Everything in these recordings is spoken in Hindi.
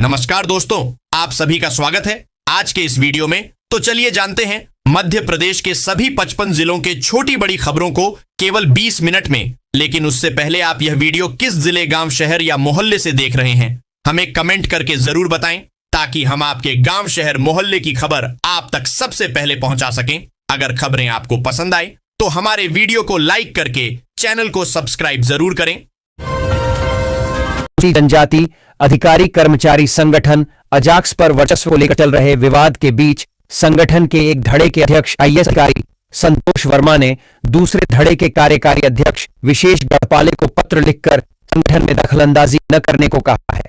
नमस्कार दोस्तों, आप सभी का स्वागत है आज के इस वीडियो में। तो चलिए जानते हैं मध्य प्रदेश के सभी 55 जिलों के छोटी बड़ी खबरों को केवल 20 मिनट में। लेकिन उससे पहले आप यह वीडियो किस जिले, गांव, शहर या मोहल्ले से देख रहे हैं, हमें कमेंट करके जरूर बताएं, ताकि हम आपके गांव, शहर, मोहल्ले की खबर आप तक सबसे पहले पहुंचा सकें। अगर खबरें आपको पसंद आए तो हमारे वीडियो को लाइक करके चैनल को सब्सक्राइब जरूर करें। जनजाति अधिकारी कर्मचारी संगठन अजाक्स पर वर्चस्व को लेकर चल रहे विवाद के बीच संगठन के एक धड़े के अध्यक्ष आईएएस अधिकारी संतोष वर्मा ने दूसरे धड़े के कार्यकारी अध्यक्ष विशेष गढ़पाले को पत्र लिखकर संगठन में दखलंदाजी न करने को कहा है।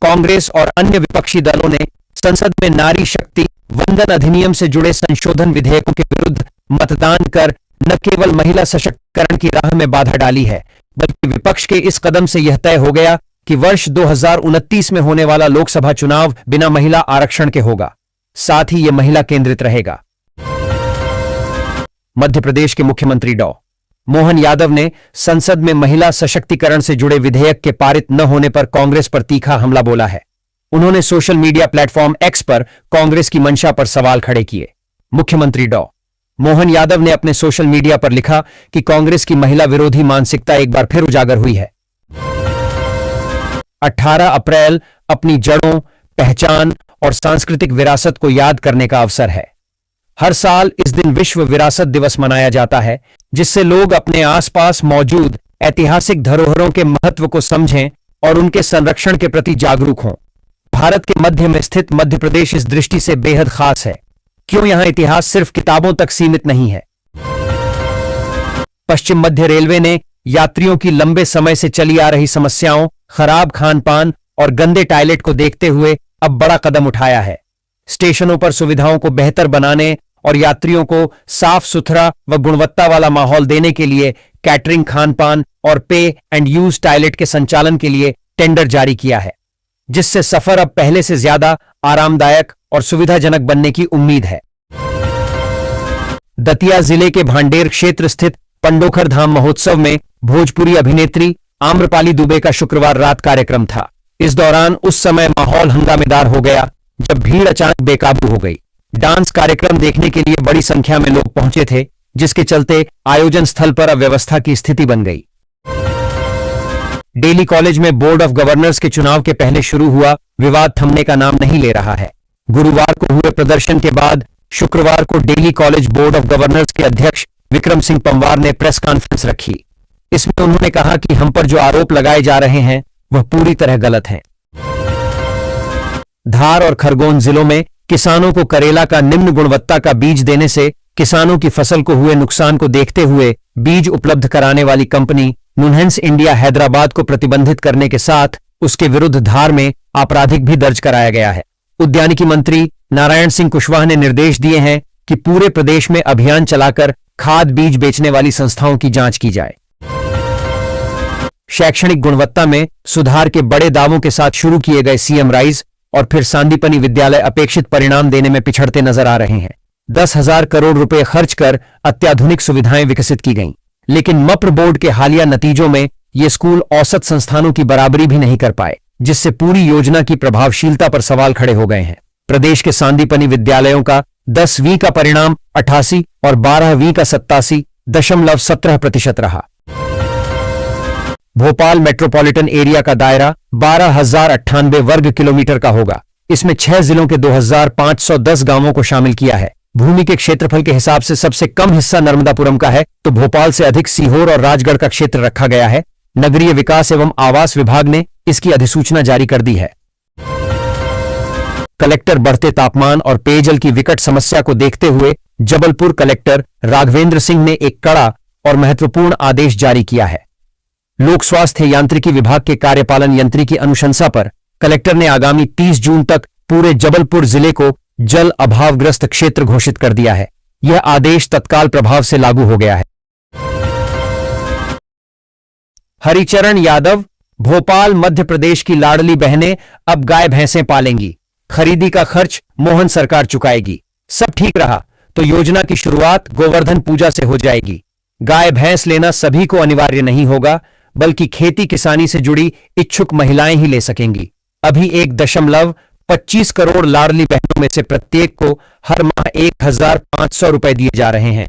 कांग्रेस और अन्य विपक्षी दलों ने संसद में नारी शक्ति वंदन अधिनियम से जुड़े संशोधन विधेयकों के विरुद्ध मतदान कर न केवल महिला सशक्तिकरण की राह में बाधा डाली है, बल्कि विपक्ष के इस कदम से यह तय हो गया कि वर्ष 2029 में होने वाला लोकसभा चुनाव बिना महिला आरक्षण के होगा, साथ ही यह महिला केंद्रित रहेगा। मध्य प्रदेश के मुख्यमंत्री डॉ. मोहन यादव ने संसद में महिला सशक्तिकरण से जुड़े विधेयक के पारित न होने पर कांग्रेस पर तीखा हमला बोला है। उन्होंने सोशल मीडिया प्लेटफॉर्म एक्स पर कांग्रेस की मंशा पर सवाल खड़े किए। मुख्यमंत्री डॉ. मोहन यादव ने अपने सोशल मीडिया पर लिखा कि कांग्रेस की महिला विरोधी मानसिकता एक बार फिर उजागर हुई है। 18 अप्रैल अपनी जड़ों, पहचान और सांस्कृतिक विरासत को याद करने का अवसर है। हर साल इस दिन विश्व विरासत दिवस मनाया जाता है, जिससे लोग अपने आसपास मौजूद ऐतिहासिक धरोहरों के महत्व को समझें और उनके संरक्षण के प्रति जागरूक हों। भारत के मध्य में स्थित मध्य प्रदेश इस दृष्टि से बेहद खास है, क्यों यहां इतिहास सिर्फ किताबों तक सीमित नहीं है। पश्चिम मध्य रेलवे ने यात्रियों की लंबे समय से चली आ रही समस्याओं, खराब खान-पान और गंदे टॉयलेट को देखते हुए अब बड़ा कदम उठाया है। स्टेशनों पर सुविधाओं को बेहतर बनाने और यात्रियों को साफ सुथरा व गुणवत्ता वाला माहौल देने के लिए कैटरिंग, खान-पान और पे एंड यूज टॉयलेट के संचालन के लिए टेंडर जारी किया है, जिससे सफर अब पहले से ज्यादा आरामदायक और सुविधाजनक बनने की उम्मीद है। दतिया जिले के भांडेर क्षेत्र स्थित पंडोखर धाम महोत्सव में भोजपुरी अभिनेत्री आम्रपाली दुबे का शुक्रवार रात कार्यक्रम था। इस दौरान उस समय माहौल हंगामेदार हो गया जब भीड़ अचानक बेकाबू हो गई। डांस कार्यक्रम देखने के लिए बड़ी संख्या में लोग पहुंचे थे, जिसके चलते आयोजन स्थल पर अव्यवस्था की स्थिति बन गई। डेली कॉलेज में बोर्ड ऑफ गवर्नर्स के चुनाव के पहले शुरू हुआ विवाद थमने का नाम नहीं ले रहा है। गुरुवार को हुए प्रदर्शन के बाद शुक्रवार को daily college board of governors के अध्यक्ष विक्रम सिंह पंवार ने प्रेस कॉन्फ्रेंस रखी। इसमें उन्होंने कहा कि हम पर जो आरोप लगाए जा रहे हैं वह पूरी तरह गलत हैं। धार और खरगोन जिलों में किसानों को करेला का निम्न गुणवत्ता का बीज देने से किसानों की फसल को हुए नुकसान को देखते हुए बीज उपलब्ध कराने वाली कंपनी नुनहेंस इंडिया हैदराबाद को प्रतिबंधित करने के साथ उसके विरुद्ध धार में आपराधिक भी दर्ज कराया गया है। उद्यानिकी मंत्री नारायण सिंह कुशवाहा ने निर्देश दिए हैं कि पूरे प्रदेश में अभियान चलाकर खाद बीज बेचने वाली संस्थाओं की जांच की जाए। शैक्षणिक गुणवत्ता में सुधार के बड़े दावों के साथ शुरू किए गए सीएम राइज और फिर सांदीपनि विद्यालय अपेक्षित परिणाम देने में पिछड़ते नजर आ रहे हैं। 10,000 करोड़ रुपए खर्च कर अत्याधुनिक सुविधाएं विकसित की गईं, लेकिन मप्र बोर्ड के हालिया नतीजों में ये स्कूल औसत संस्थानों की बराबरी भी नहीं कर पाए, जिससे पूरी योजना की प्रभावशीलता पर सवाल खड़े हो गए हैं। प्रदेश के सांदीपनि विद्यालयों का 10वीं का परिणाम 88 और 12वीं का 87.17% रहा। भोपाल मेट्रोपॉलिटन एरिया का दायरा 12,098 वर्ग किलोमीटर का होगा। इसमें 6 जिलों के 2,510 गांवों को शामिल किया है। भूमि के क्षेत्रफल के हिसाब से सबसे कम हिस्सा नर्मदापुरम का है, तो भोपाल से अधिक सीहोर और राजगढ़ का क्षेत्र रखा गया है। नगरीय विकास एवं आवास विभाग ने इसकी अधिसूचना जारी कर दी है। कलेक्टर बढ़ते तापमान और पेयजल की विकट समस्या को देखते हुए जबलपुर कलेक्टर राघवेंद्र सिंह ने एक कड़ा और महत्वपूर्ण आदेश जारी किया है। लोक स्वास्थ्य यांत्रिकी विभाग के कार्यपालन यंत्री की अनुशंसा पर कलेक्टर ने आगामी 30 जून तक पूरे जबलपुर जिले को जल अभावग्रस्त क्षेत्र घोषित कर दिया है। यह आदेश तत्काल प्रभाव से लागू हो गया है। हरिचरण यादव, भोपाल मध्य प्रदेश की लाडली बहनें अब गाय भैंसें पालेंगी। खरीदी का खर्च मोहन सरकार चुकाएगी। सब ठीक रहा तो योजना की शुरुआत गोवर्धन पूजा से हो जाएगी। गाय भैंस लेना सभी को अनिवार्य नहीं होगा, बल्कि खेती किसानी से जुड़ी इच्छुक महिलाएं ही ले सकेंगी। अभी 1.25 करोड़ लाडली बहनों में से प्रत्येक को हर माह 1,500 रुपए दिए जा रहे हैं।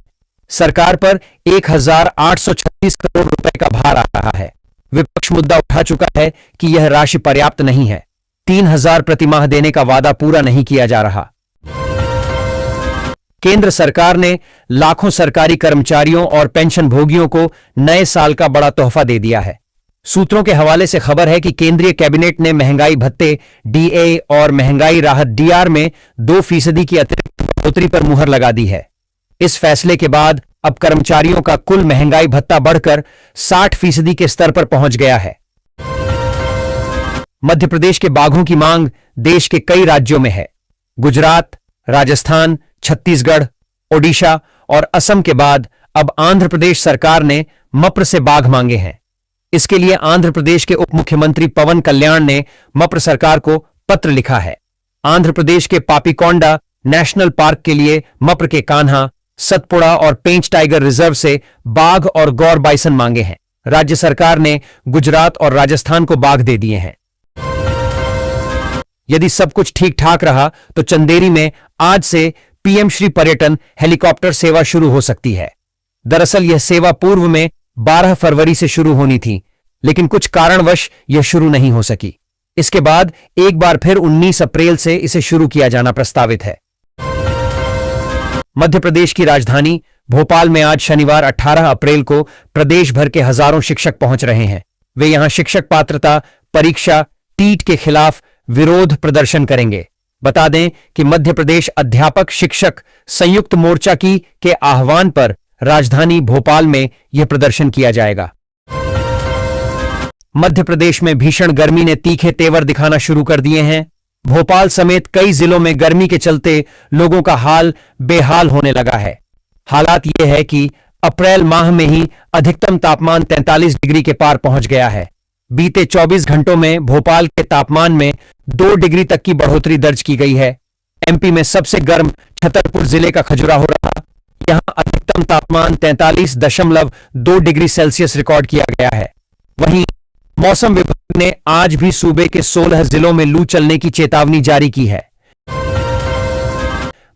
सरकार पर 1,836 करोड़ रुपए का भार आ रहा है। विपक्ष मुद्दा उठा चुका है कि यह राशि पर्याप्त नहीं है। 3,000 प्रतिमाह देने का वादा पूरा नहीं किया जा रहा। केंद्र सरकार ने लाखों सरकारी कर्मचारियों और पेंशन भोगियों को नए साल का बड़ा तोहफा दे दिया है। सूत्रों के हवाले से खबर है कि केंद्रीय कैबिनेट ने महंगाई भत्ते डीए और महंगाई राहत डीआर में 2% की अतिरिक्त बढ़ोतरी पर मुहर लगा दी है। इस फैसले के बाद अब कर्मचारियों का कुल महंगाई भत्ता बढ़कर 60% के स्तर पर पहुंच गया है। मध्य प्रदेश के बाघों की मांग देश के कई राज्यों में है। गुजरात, राजस्थान, छत्तीसगढ़, ओडिशा और असम के बाद अब आंध्र प्रदेश सरकार ने मप्र से बाघ मांगे हैं। इसके लिए आंध्र प्रदेश के उप मुख्यमंत्री पवन कल्याण ने मप्र सरकार को पत्र लिखा है। आंध्र प्रदेश के पापीकोंडा नेशनल पार्क के लिए मप्र के कान्हा, सतपुड़ा और पेंच टाइगर रिजर्व से बाघ और गौर बाइसन मांगे हैं। राज्य सरकार ने गुजरात और राजस्थान को बाघ दे दिए हैं। यदि सब कुछ ठीक ठाक रहा तो चंदेरी में आज से पीएम श्री पर्यटन हेलीकॉप्टर सेवा शुरू हो सकती है। दरअसल यह सेवा पूर्व में 12 फरवरी से शुरू होनी थी, लेकिन कुछ कारणवश यह शुरू नहीं हो सकी। इसके बाद एक बार फिर 19 अप्रैल से इसे शुरू किया जाना प्रस्तावित है। मध्य प्रदेश की राजधानी भोपाल में आज शनिवार 18 अप्रैल को प्रदेश भर के हजारों शिक्षक पहुंच रहे हैं। वे यहां शिक्षक पात्रता परीक्षा टीट के खिलाफ विरोध प्रदर्शन करेंगे। बता दें कि मध्य प्रदेश अध्यापक शिक्षक संयुक्त मोर्चा की के आह्वान पर राजधानी भोपाल में यह प्रदर्शन किया जाएगा। मध्य प्रदेश में भीषण गर्मी ने तीखे तेवर दिखाना शुरू कर दिए हैं। भोपाल समेत कई जिलों में गर्मी के चलते लोगों का हाल बेहाल होने लगा है। हालात यह है कि अप्रैल माह में ही अधिकतम तापमान 43 डिग्री के पार पहुंच गया है। बीते 24 घंटों में भोपाल के तापमान में 2 डिग्री तक की बढ़ोतरी दर्ज की गई है। एमपी में सबसे गर्म छतरपुर जिले का खजुराहो रहा। यहां अधिकतम तापमान 43.2 डिग्री सेल्सियस रिकॉर्ड किया गया है। वहीं मौसम विभाग ने आज भी सूबे के 16 जिलों में लू चलने की चेतावनी जारी की है।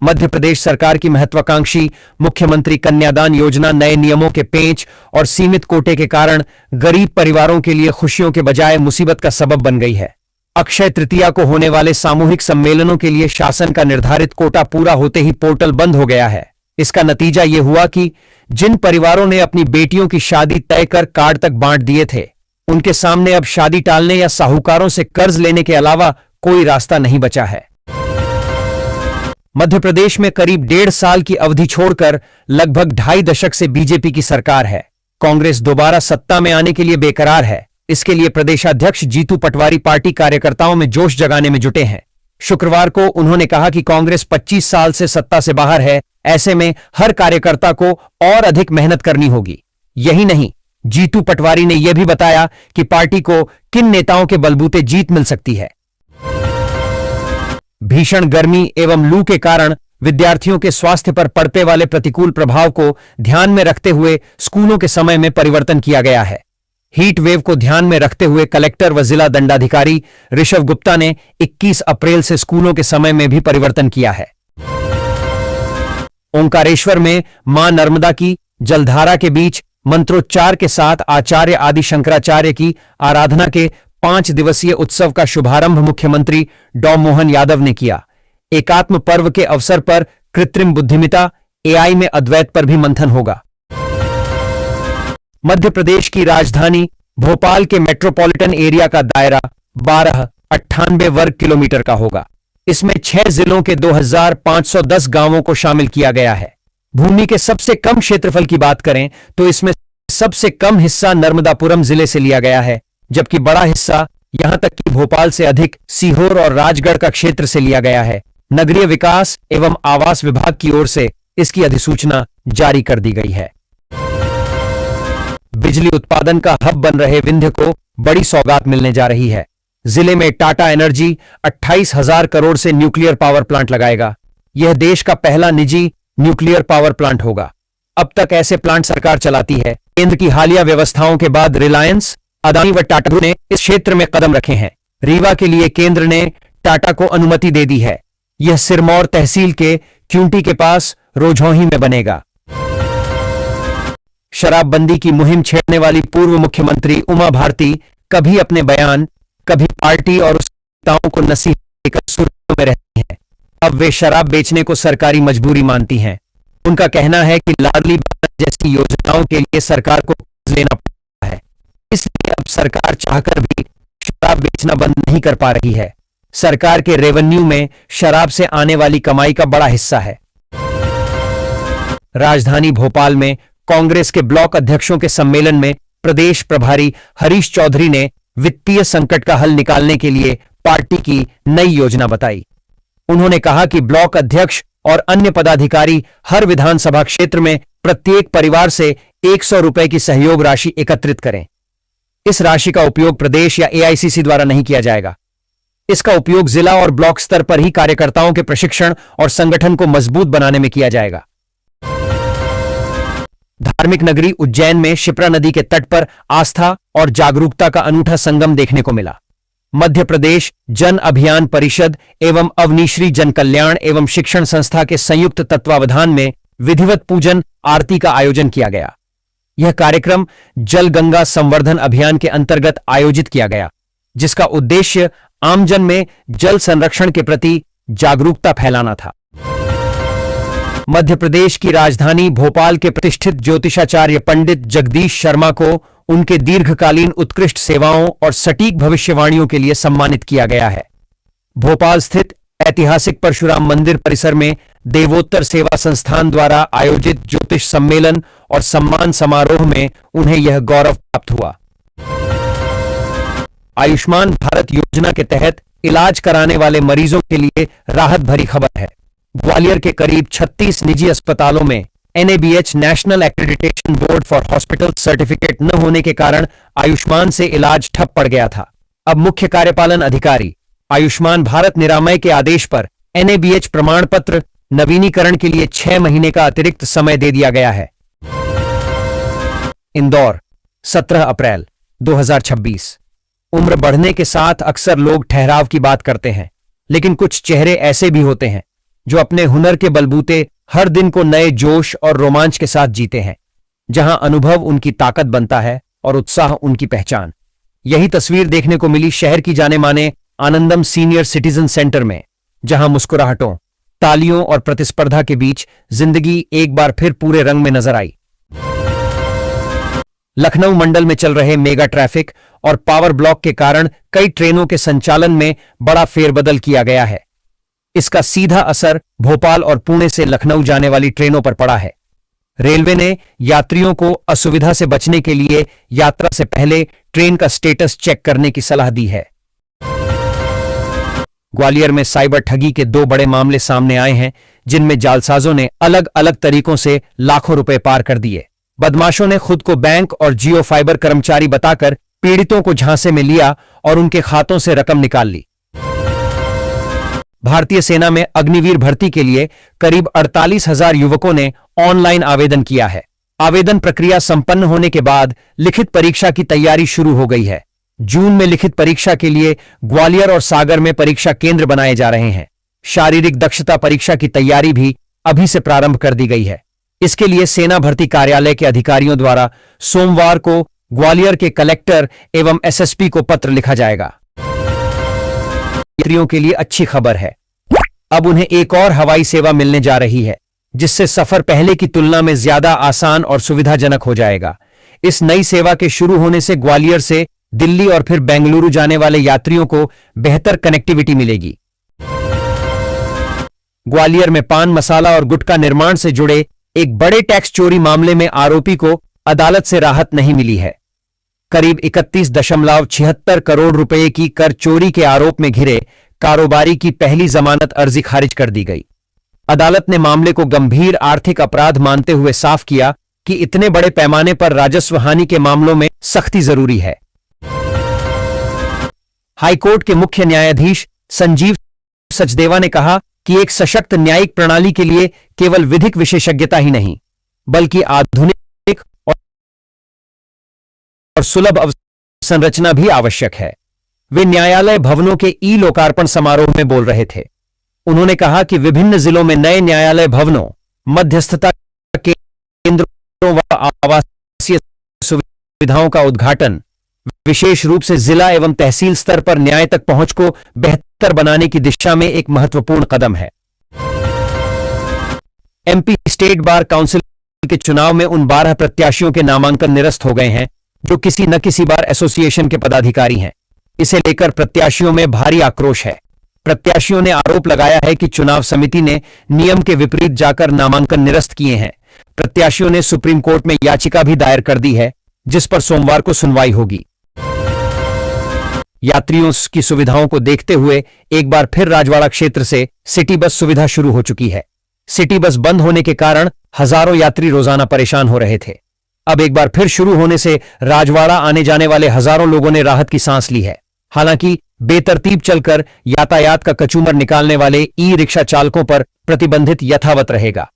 मध्य प्रदेश सरकार की महत्वाकांक्षी मुख्यमंत्री कन्यादान योजना नए नियमों के पेंच और सीमित कोटे के कारण गरीब परिवारों के लिए खुशियों के बजाय मुसीबत का सबब बन गई है। अक्षय तृतीया को होने वाले सामूहिक सम्मेलनों के लिए शासन का निर्धारित कोटा पूरा होते ही पोर्टल बंद हो गया है। इसका नतीजा यह हुआ कि जिन परिवारों ने अपनी बेटियों की शादी तय कर कार्ड तक बांट दिए थे, उनके सामने अब शादी टालने या साहूकारों से कर्ज लेने के अलावा कोई रास्ता नहीं बचा है। मध्य प्रदेश में करीब 1.5 साल की अवधि छोड़कर लगभग 2.5 दशक से बीजेपी की सरकार है। कांग्रेस दोबारा सत्ता में आने के लिए बेकरार है। इसके लिए प्रदेशाध्यक्ष जीतू पटवारी पार्टी कार्यकर्ताओं में जोश जगाने में जुटे हैं। शुक्रवार को उन्होंने कहा कि कांग्रेस 25 साल से सत्ता से बाहर है, ऐसे में हर कार्यकर्ता को और अधिक मेहनत करनी होगी। यही नहीं, जीतू पटवारी ने यह भी बताया कि पार्टी को किन नेताओं के बलबूते जीत मिल सकती है। भीषण गर्मी एवं लू के कारण विद्यार्थियों के स्वास्थ्य पर पड़ने वाले प्रतिकूल प्रभाव को ध्यान में रखते हुए स्कूलों के समय में परिवर्तन किया गया है। हीट वेव को ध्यान में रखते हुए कलेक्टर व जिला दंडाधिकारी ऋषभ गुप्ता ने 21 अप्रैल से स्कूलों के समय में भी परिवर्तन किया है। ओंकारेश्वर में मां नर्मदा की जलधारा के बीच मंत्रोच्चार के साथ आचार्य आदि शंकराचार्य की आराधना के 5 दिवसीय उत्सव का शुभारंभ मुख्यमंत्री डॉ मोहन यादव ने किया। एकात्म पर्व के अवसर पर कृत्रिम बुद्धिमत्ता एआई में अद्वैत पर भी मंथन होगा। मध्य प्रदेश की राजधानी भोपाल के मेट्रोपॉलिटन एरिया का दायरा 1298 वर्ग किलोमीटर का होगा। इसमें 6 जिलों के 2510 गांवों को शामिल किया गया है। भूमि के सबसे कम क्षेत्रफल की बात करें तो इसमें सबसे कम हिस्सा नर्मदापुरम जिले से लिया गया है, जबकि बड़ा हिस्सा यहां तक कि भोपाल से अधिक सीहोर और राजगढ़ का क्षेत्र से लिया गया है। नगरीय विकास एवं आवास विभाग की ओर से इसकी अधिसूचना जारी कर दी गई है। बिजली उत्पादन का हब बन रहे विंध्य को बड़ी सौगात मिलने जा रही है। जिले में टाटा एनर्जी 28,000 करोड़ से न्यूक्लियर पावर प्लांट लगाएगा। यह देश का पहला निजी न्यूक्लियर पावर प्लांट होगा। अब तक ऐसे प्लांट सरकार चलाती है। केंद्र की हालिया व्यवस्थाओं के बाद रिलायंस, अदानी व टाटा ग्रुप ने इस क्षेत्र में कदम रखे हैं। रीवा के लिए केंद्र ने टाटा को अनुमति दे दी है। यह सिरमौर तहसील के क्यूंटी के पास रोजौही में बनेगा। शराबबंदी की मुहिम छेड़ने वाली पूर्व मुख्यमंत्री उमा भारती कभी अपने बयान, कभी पार्टी और उसके नेताओं को नसीहत देकर सुर्खियों में रहती हैं। अब वे शराब बेचने को सरकारी मजबूरी मानती हैं। उनका कहना है कि लाडली बहन जैसी योजनाओं के लिए सरकार को कर्ज लेना पड़ता है, इसलिए अब सरकार चाहकर भी शराब बेचना बंद नहीं कर पा रही है। सरकार के रेवेन्यू में शराब से आने वाली कमाई का बड़ा हिस्सा है। राजधानी भोपाल में कांग्रेस के ब्लॉक अध्यक्षों के सम्मेलन में प्रदेश प्रभारी हरीश चौधरी ने वित्तीय संकट का हल निकालने के लिए पार्टी की नई योजना बताई। उन्होंने कहा कि ब्लॉक अध्यक्ष और अन्य पदाधिकारी हर विधानसभा क्षेत्र में प्रत्येक परिवार से 100 रुपए की सहयोग राशि एकत्रित करें। इस राशि का उपयोग प्रदेश या एआईसीसी द्वारा नहीं किया जाएगा। इसका उपयोग जिला और ब्लॉक स्तर पर ही कार्यकर्ताओं के प्रशिक्षण और संगठन को मजबूत बनाने में किया जाएगा। धार्मिक नगरी उज्जैन में शिप्रा नदी के तट पर आस्था और जागरूकता का अनूठा संगम देखने को मिला। मध्य प्रदेश जन अभियान परिषद एवं अवनीश्री जन कल्याण एवं शिक्षण संस्था के संयुक्त तत्वावधान में विधिवत पूजन आरती का आयोजन किया गया। यह कार्यक्रम जल गंगा संवर्धन अभियान के अंतर्गत आयोजित किया गया, जिसका उद्देश्य आमजन में जल संरक्षण के प्रति जागरूकता फैलाना था। मध्य प्रदेश की राजधानी भोपाल के प्रतिष्ठित ज्योतिषाचार्य पंडित जगदीश शर्मा को उनके दीर्घकालीन उत्कृष्ट सेवाओं और सटीक भविष्यवाणियों के लिए सम्मानित किया गया है। भोपाल स्थित ऐतिहासिक परशुराम मंदिर परिसर में देवोत्तर सेवा संस्थान द्वारा आयोजित ज्योतिष सम्मेलन और सम्मान समारोह में उन्हें यह गौरव प्राप्त हुआ। आयुष्मान भारत योजना के तहत इलाज कराने वाले मरीजों के लिए राहत भरी खबर है। ग्वालियर के करीब 36 निजी अस्पतालों में NABH national accreditation board for hospital certificate न होने के कारण आयुष्मान से इलाज ठप पड़ गया था। अब मुख्य कार्यपालन अधिकारी आयुष्मान भारत निरामय के आदेश पर NABH प्रमाण पत्र नवीनीकरण के लिए 6 महीने का अतिरिक्त समय दे दिया गया है। इंदौर 17 अप्रैल 2026। उम्र बढ़ने के साथ अक्सर लोग ठहराव की बात करते हैं, लेकिन कुछ चेहरे ऐसे भी होते हैं जो अपने हुनर के बलबूते हर दिन को नए जोश और रोमांच के साथ जीते हैं, जहां अनुभव उनकी ताकत बनता है और उत्साह उनकी पहचान। यही तस्वीर देखने को मिली शहर की जाने माने आनंदम सीनियर सिटीजन सेंटर में, जहां मुस्कुराहटों, तालियों और प्रतिस्पर्धा के बीच जिंदगी एक बार फिर पूरे रंग में नजर आई। लखनऊ मंडल में चल रहे मेगा ट्रैफिक और पावर ब्लॉक के कारण कई ट्रेनों के संचालन में बड़ा फेरबदल किया गया है। इसका सीधा असर भोपाल और पुणे से लखनऊ जाने वाली ट्रेनों पर पड़ा है। रेलवे ने यात्रियों को असुविधा से बचने के लिए यात्रा से पहले ट्रेन का स्टेटस चेक करने की सलाह दी है। ग्वालियर में साइबर ठगी के 2 बड़े मामले सामने आए हैं, जिनमें जालसाजों ने अलग अलग तरीकों से लाखों रुपए पार कर दिए। बदमाशों ने खुद को बैंक और जियो फाइबर कर्मचारी बताकर पीड़ितों को झांसे में लिया और उनके खातों से रकम निकाल ली। भारतीय सेना में अग्निवीर भर्ती के लिए करीब 48,000 युवकों ने ऑनलाइन आवेदन किया है। आवेदन प्रक्रिया संपन्न होने के बाद लिखित परीक्षा की तैयारी शुरू हो गई है। जून में लिखित परीक्षा के लिए ग्वालियर और सागर में परीक्षा केंद्र बनाए जा रहे हैं। शारीरिक दक्षता परीक्षा की तैयारी भी अभी से प्रारंभ कर दी गई है। इसके लिए सेना भर्ती कार्यालय के अधिकारियों द्वारा सोमवार को ग्वालियर के कलेक्टर एवं एसएसपी को पत्र लिखा जाएगा। यात्रियों के लिए अच्छी खबर है, अब उन्हें एक और हवाई सेवा मिलने जा रही है, जिससे सफर पहले की तुलना में ज्यादा आसान और सुविधाजनक हो जाएगा। इस नई सेवा के शुरू होने से ग्वालियर से दिल्ली और फिर बेंगलुरु जाने वाले यात्रियों को बेहतर कनेक्टिविटी मिलेगी। ग्वालियर में पान मसाला और गुटखा निर्माण से जुड़े एक बड़े टैक्स चोरी मामले में आरोपी को अदालत से राहत नहीं मिली है। करीब 31.76 करोड़ रुपए की कर चोरी के आरोप में घिरे कारोबारी की पहली जमानत अर्जी खारिज कर दी गई। अदालत ने मामले को गंभीर आर्थिक अपराध मानते हुए साफ किया कि इतने बड़े पैमाने पर राजस्व हानि के मामलों में सख्ती जरूरी है। हाईकोर्ट के मुख्य न्यायाधीश संजीव सचदेवा ने कहा कि एक सशक्त न्यायिक प्रणाली के लिए केवल विधिक विशेषज्ञता ही नहीं, बल्कि आधुनिक और सुलभ संरचना भी आवश्यक है। वे न्यायालय भवनों के ई लोकार्पण समारोह में बोल रहे थे। उन्होंने कहा कि विभिन्न जिलों में नए न्यायालय भवनों, मध्यस्थता केंद्रों व आवासीय सुविधाओं का उद्घाटन विशेष रूप से जिला एवं तहसील स्तर पर न्याय तक पहुंच को बेहतर बनाने की दिशा में एक महत्वपूर्ण कदम है। एमपी स्टेट बार काउंसिल के चुनाव में उन 12 प्रत्याशियों के नामांकन निरस्त हो गए हैं जो किसी न किसी बार एसोसिएशन के पदाधिकारी हैं। इसे लेकर प्रत्याशियों में भारी आक्रोश है। प्रत्याशियों ने आरोप लगाया है कि चुनाव समिति ने नियम के विपरीत जाकर नामांकन निरस्त किए हैं। प्रत्याशियों ने सुप्रीम कोर्ट में याचिका भी दायर कर दी है, जिस पर सोमवार को सुनवाई होगी। यात्रियों की सुविधाओं को देखते हुए एक बार फिर राजवाड़ा क्षेत्र से सिटी बस सुविधा शुरू हो चुकी है। सिटी बस बंद होने के कारण हजारों यात्री रोजाना परेशान हो रहे थे। अब एक बार फिर शुरू होने से राजवाड़ा आने जाने वाले हजारों लोगों ने राहत की सांस ली है। हालांकि बेतरतीब चलकर यातायात का कचूमर निकालने वाले ई रिक्शा चालकों पर प्रतिबंधित यथावत रहेगा।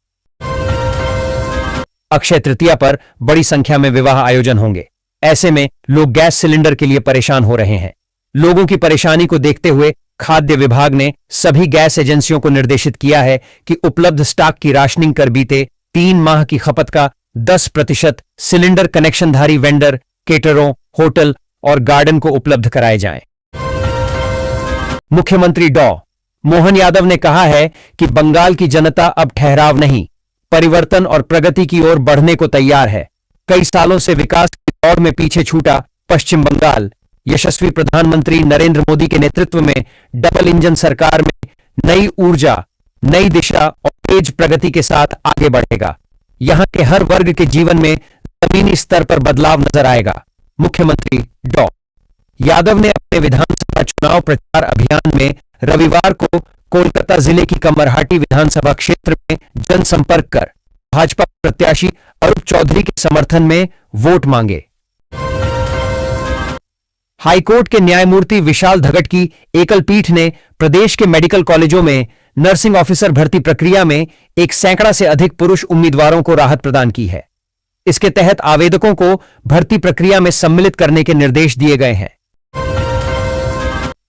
अक्षय तृतीया पर बड़ी संख्या में विवाह आयोजन होंगे। ऐसे में लोग गैस सिलेंडर के लिए परेशान हो रहे हैं। लोगों की परेशानी को देखते हुए खाद्य विभाग ने सभी गैस एजेंसियों को निर्देशित किया है कि उपलब्ध स्टॉक की राशनिंग कर बीते 3 माह की खपत का 10% सिलेंडर कनेक्शनधारी वेंडर, केटरों, होटल और गार्डन को उपलब्ध कराए जाएं। मुख्यमंत्री डॉ. मोहन यादव ने कहा है कि बंगाल की जनता अब ठहराव नहीं, परिवर्तन और प्रगति की ओर बढ़ने को तैयार है। कई सालों से विकास की दौड़ में पीछे छूटा पश्चिम बंगाल यशस्वी प्रधानमंत्री नरेंद्र मोदी के नेतृत्व में डबल इंजन सरकार में नई ऊर्जा, नई दिशा और तेज प्रगति के साथ आगे बढ़ेगा। यहां के हर वर्ग के जीवन में जमीनी स्तर पर बदलाव नजर आएगा। मुख्यमंत्री डॉ. यादव ने अपने विधानसभा चुनाव प्रचार अभियान में रविवार को कोलकाता जिले की कमरहाटी विधानसभा क्षेत्र में जनसंपर्क कर भाजपा प्रत्याशी अरूप चौधरी के समर्थन में वोट मांगे। हाईकोर्ट के न्यायमूर्ति विशाल धगट की एकल पीठ ने प्रदेश के मेडिकल कॉलेजों में नर्सिंग ऑफिसर भर्ती प्रक्रिया में 100 से अधिक पुरुष उम्मीदवारों को राहत प्रदान की है। इसके तहत आवेदकों को भर्ती प्रक्रिया में सम्मिलित करने के निर्देश दिए गए हैं।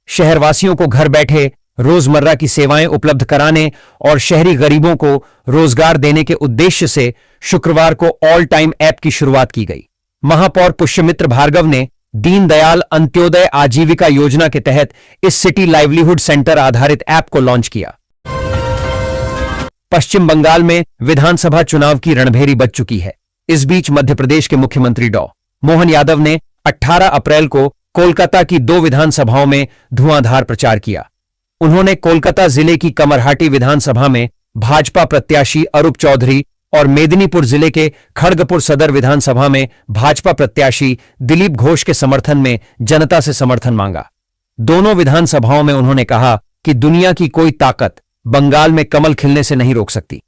शहरवासियों को घर बैठे रोजमर्रा की सेवाएं उपलब्ध कराने और शहरी गरीबों को रोजगार देने के उद्देश्य से शुक्रवार को ऑल टाइम ऐप की शुरुआत की गई। महापौर पुष्यमित्र भार्गव ने दीनदयाल अंत्योदय आजीविका योजना के तहत इस सिटी लाइवलीहुड सेंटर आधारित ऐप को लॉन्च किया। पश्चिम बंगाल में विधानसभा चुनाव की रणभेरी बज चुकी है। इस बीच मध्य प्रदेश के मुख्यमंत्री डॉ. मोहन यादव ने 18 अप्रैल को कोलकाता की 2 विधानसभाओं में धुआंधार प्रचार किया। उन्होंने कोलकाता जिले की कमरहाटी विधानसभा में भाजपा प्रत्याशी अरूप चौधरी और मेदिनीपुर जिले के खड़गपुर सदर विधानसभा में भाजपा प्रत्याशी दिलीप घोष के समर्थन में जनता से समर्थन मांगा। दोनों विधानसभाओं में उन्होंने कहा कि दुनिया की कोई ताकत बंगाल में कमल खिलने से नहीं रोक सकती।